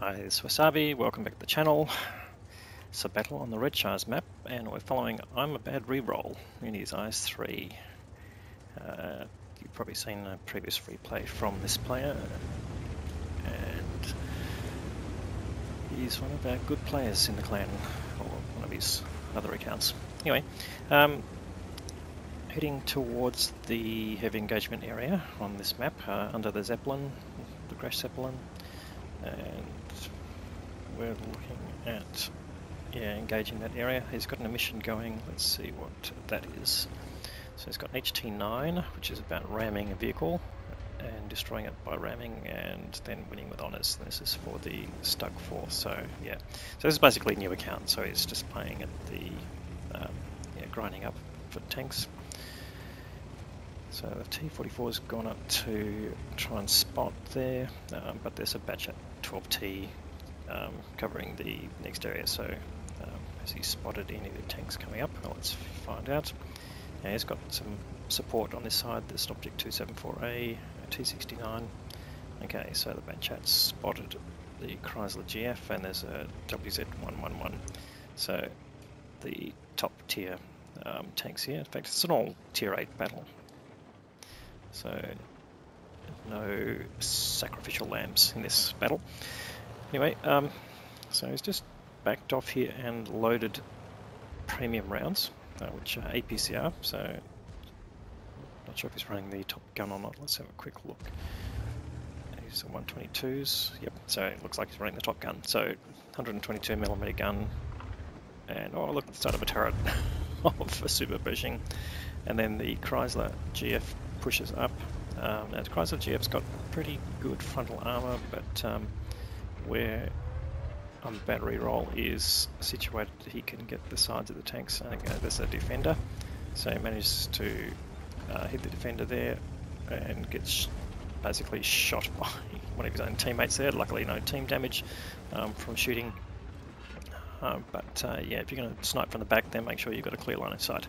Hi, this is Wasabi, welcome back to the channel. It's a battle on the Redshire's map, and we're following ImABadReRoll in his IS-3. You've probably seen a previous replay from this player, and he's one of our good players in the clan, or one of his other accounts. Anyway, heading towards the heavy engagement area on this map, under the Zeppelin, the crash Zeppelin, and we're looking at engaging that area. He's got an mission going. Let's see what that is. So he's got an HT9, which is about ramming a vehicle and destroying it by ramming and then winning with honours. This is for the Stug Force. So yeah, so this is basically a new account. So he's just playing at the grinding up for tanks. So the T-44's gone up to try and spot there, but there's a batch at 12T covering the next area. So has he spotted any of the tanks coming up? Well, let's find out. Yeah, he's got some support on this side. There's an Object 274A, a T-69. Okay, so the batch hat spotted the Chrysler GF, and there's a WZ-111. So the top tier tanks here. In fact, it's an all tier 8 battle. So no sacrificial lambs in this battle. Anyway, so he's just backed off here and loaded premium rounds, which are APCR. So not sure if he's running the top gun or not. Let's have a quick look. These are 122s. Yep. So it looks like he's running the top gun. So 122mm gun, and oh look at the start of a turret for super pushing, and then the Chrysler GF pushes up. Now the Chrysler GF's got pretty good frontal armour, but where ImABadReRoll is situated, he can get the sides of the tanks. And there's a defender, so he manages to hit the defender there and gets basically shot by one of his own teammates there. Luckily no team damage from shooting, but yeah, if you're going to snipe from the back, then make sure you've got a clear line of sight.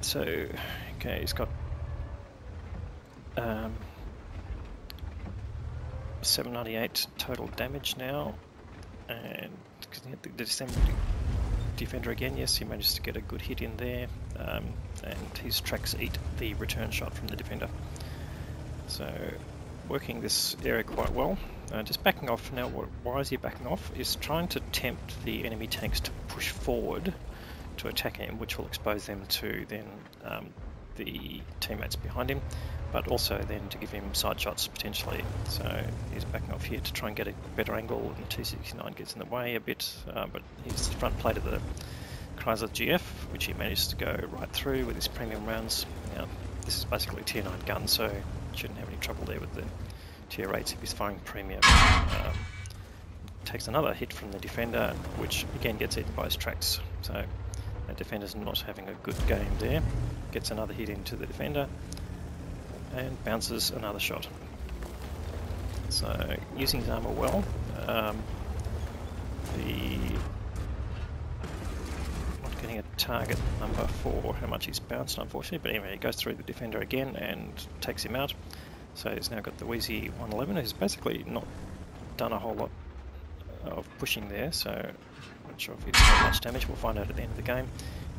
So, okay, he's got 798 total damage now, and because he hit the defender again, yes, he managed to get a good hit in there, and his tracks eat the return shot from the defender. So, working this area quite well. Just backing off now. Why is he backing off? Is trying to tempt the enemy tanks to push forward to attack him, which will expose them to then the teammates behind him, but also then to give him side shots potentially. So he's backing off here to try and get a better angle, and the T-69 gets in the way a bit, but he's front plate of the Chrysler GF, which he managed to go right through with his premium rounds. Now this is basically a tier 9 gun, so shouldn't have any trouble there with the tier 8s if he's firing premium. Takes another hit from the defender, which again gets eaten by his tracks. So the defender's not having a good game there. Gets another hit into the defender and bounces another shot. So using his armour well. Not getting a target number for how much he's bounced, unfortunately, but anyway, he goes through the defender again and takes him out. So he's now got the Wheezy 111, who's basically not done a whole lot of pushing there, so not sure if he's done much damage. We'll find out at the end of the game.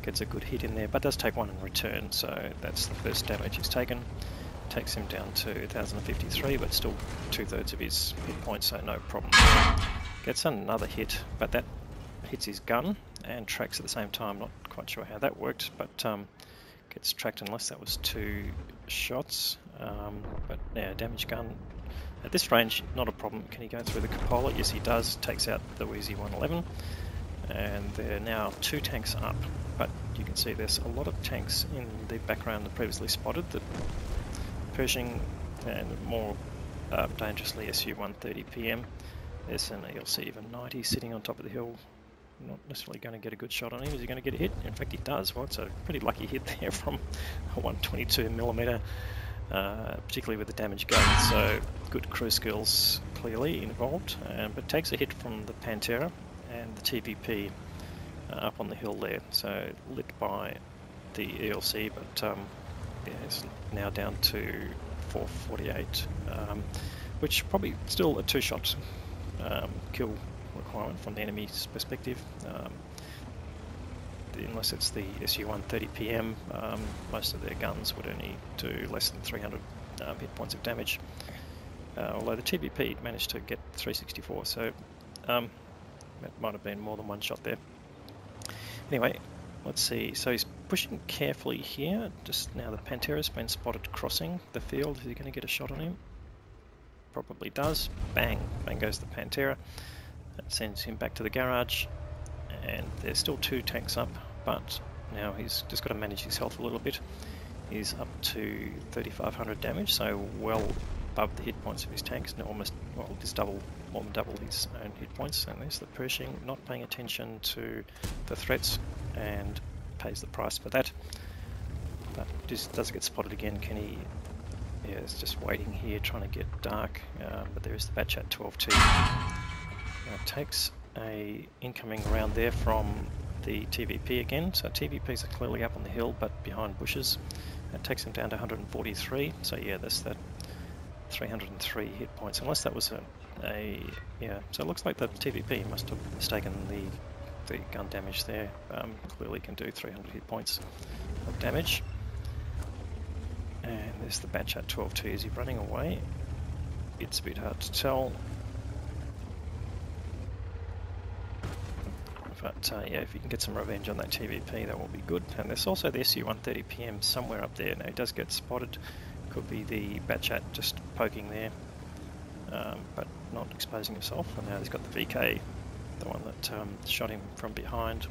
Gets a good hit in there, but does take one in return, so that's the first damage he's taken. Takes him down to 1053, but still 2/3 of his hit points, so no problem. Gets another hit, but that hits his gun and tracks at the same time. Not quite sure how that worked, but gets tracked unless that was 2 shots. But yeah, damage gun. At this range, not a problem. Can he go through the cupola? Yes, he does. Takes out the Wheezy 111. And there are now 2 tanks up. But you can see there's a lot of tanks in the background that previously spotted. The Pershing and more dangerously SU-130 PM. There's an ELC even 90 sitting on top of the hill. Not necessarily going to get a good shot on him. Is he going to get a hit? In fact, he does. Well, it's a pretty lucky hit there from a 122mm. Particularly with the damage gun, so good crew skills clearly involved, but takes a hit from the Pantera and the TVP up on the hill there, so lit by the ELC, but yeah, it's now down to 448. which probably still a 2-shot kill requirement from the enemy's perspective. Unless it's the SU-130PM, most of their guns would only do less than 300 hit points of damage. Although the TVP managed to get 364, so that might have been more than one shot there. Anyway, let's see. So he's pushing carefully here. Just now the Pantera's been spotted crossing the field. Is he going to get a shot on him? Probably does. Bang! Bang goes the Pantera. That sends him back to the garage. And there's still 2 tanks up, but now he's just got to manage his health a little bit. He's up to 3,500 damage, so well above the hit points of his tanks, and almost, well, just more than double his own hit points. And there's the Pershing not paying attention to the threats and pays the price for that. But just does get spotted again. Can he? Yeah, it's just waiting here, trying to get dark. But there is the Batchat 12T. Now it takes a incoming round there from the TVP again. So TVPs are clearly up on the hill, but behind bushes. That takes him down to 143. So yeah, that's that 303 hit points. Unless that was yeah. So it looks like the TVP must have mistaken the gun damage there. Clearly can do 300 hit points of damage. And there's the Batchat 12T. Is he running away? It's a bit hard to tell. But yeah, if you can get some revenge on that TVP, that will be good. And there's also the SU-130PM somewhere up there. Now he does get spotted. Could be the Batchat just poking there, but not exposing himself. And now he's got the VK, the one that shot him from behind,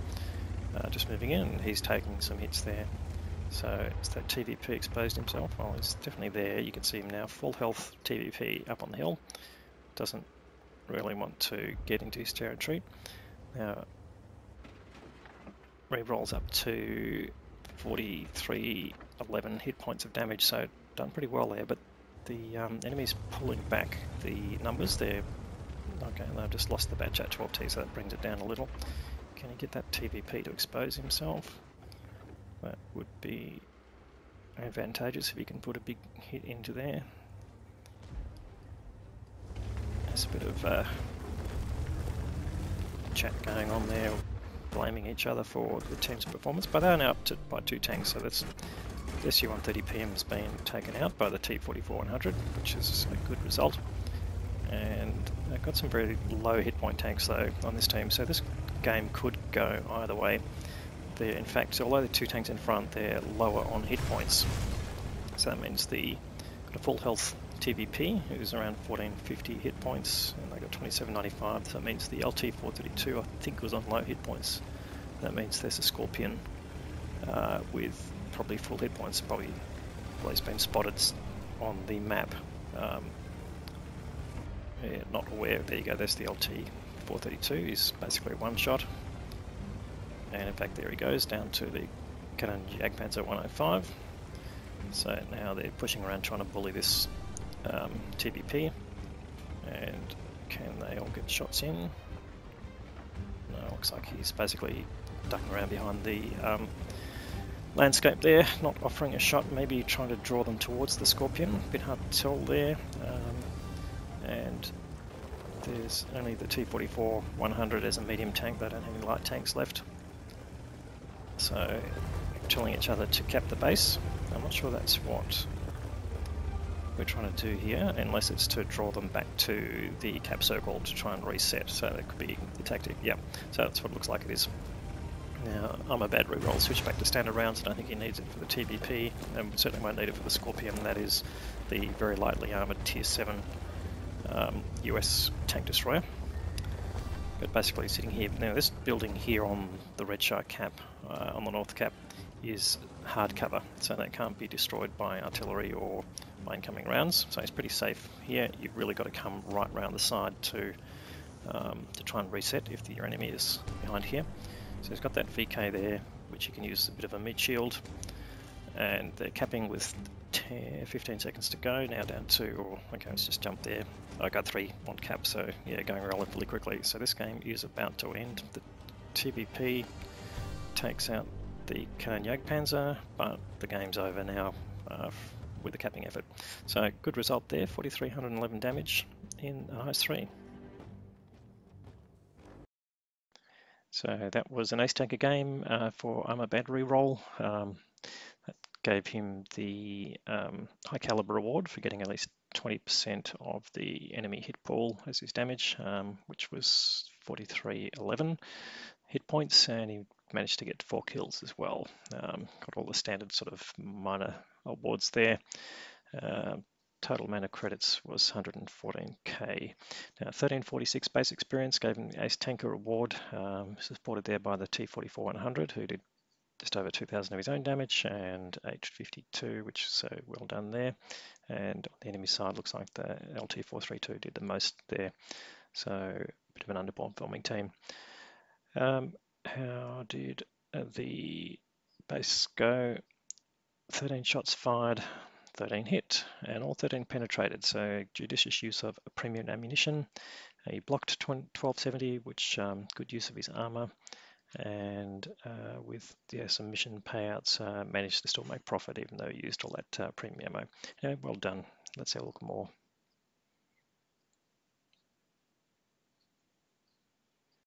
just moving in. And he's taking some hits there. So it's that TVP exposed himself. Well, he's definitely there. You can see him now, full health TVP up on the hill. Doesn't really want to get into his territory. Now, re-rolls up to 4311 hit points of damage, so done pretty well there, but the enemy's pulling back the numbers. They're okay, they've just lost the Batchat 12T, so that brings it down a little. Can he get that TVP to expose himself? That would be advantageous if he can put a big hit into there. There's a bit of chat going on there, blaming each other for the team's performance, but they're now up by 2 tanks, so that's the SU-130PM has been taken out by the T-44-100, which is a good result. And they've got some very low hit point tanks though on this team, so this game could go either way. They're, in fact, although the 2 tanks in front, they're lower on hit points. So that means the got a full health TVP, who's around 1450 hit points, and they got 2795. So that means the LT-432, I think, was on low hit points. That means there's a Scorpion with probably full hit points. Probably he's been spotted on the map. Yeah, not aware. There you go. There's the LT-432. He's basically one shot. And in fact, there he goes down to the Canon Jagdpanzer 105. So now they're pushing around trying to bully this TVP. And can they all get shots in? No, looks like he's basically ducking around behind the landscape there, not offering a shot, maybe trying to draw them towards the Scorpion. A bit hard to tell there. And there's only the T-44-100 as a medium tank. They don't have any light tanks left. So, telling each other to cap the base. I'm not sure that's what we're trying to do here, unless it's to draw them back to the cap circle to try and reset. So that could be the tactic. Yeah, so that's what it looks like it is. Now, ImABadReRoll, switch back to standard rounds. I don't think he needs it for the TVP, and certainly won't need it for the Scorpion. That is the very lightly armoured Tier 7 US tank destroyer. But basically sitting here, now this building here on the Redshire cap, on the north cap, is hard cover, so that can't be destroyed by artillery or by incoming rounds, so it's pretty safe here. You've really got to come right round the side to try and reset if your enemy is behind here. So he's got that VK there, which you can use as a bit of a meat shield, and they're capping with 15 seconds to go, now down to, okay, let's just jump there. I got 3 on cap, so yeah, going relatively quickly. So this game is about to end. The TVP takes out the Canon Jagdpanzer, but the game's over now. with the capping effort. So good result there, 4,311 damage in IS-3. So that was an ace tanker game for ImABadReRoll. That gave him the high caliber award for getting at least 20% of the enemy hit pool as his damage, which was 4,311 hit points, and he managed to get 4 kills as well. Got all the standard sort of minor awards there. Total amount of credits was 114k. Now 1346 base experience gave him the Ace Tanker Award, supported there by the T44-100, who did just over 2,000 of his own damage, and H52, which is so well done there. And on the enemy side, looks like the LT432 did the most there. So a bit of an underperforming team. How did the base go? 13 shots fired, 13 hit, and all 13 penetrated, so judicious use of premium ammunition. He blocked 1270, which good use of his armor, and with some mission payouts, managed to still make profit even though he used all that premium ammo. Yeah, well done. Let's have a look more.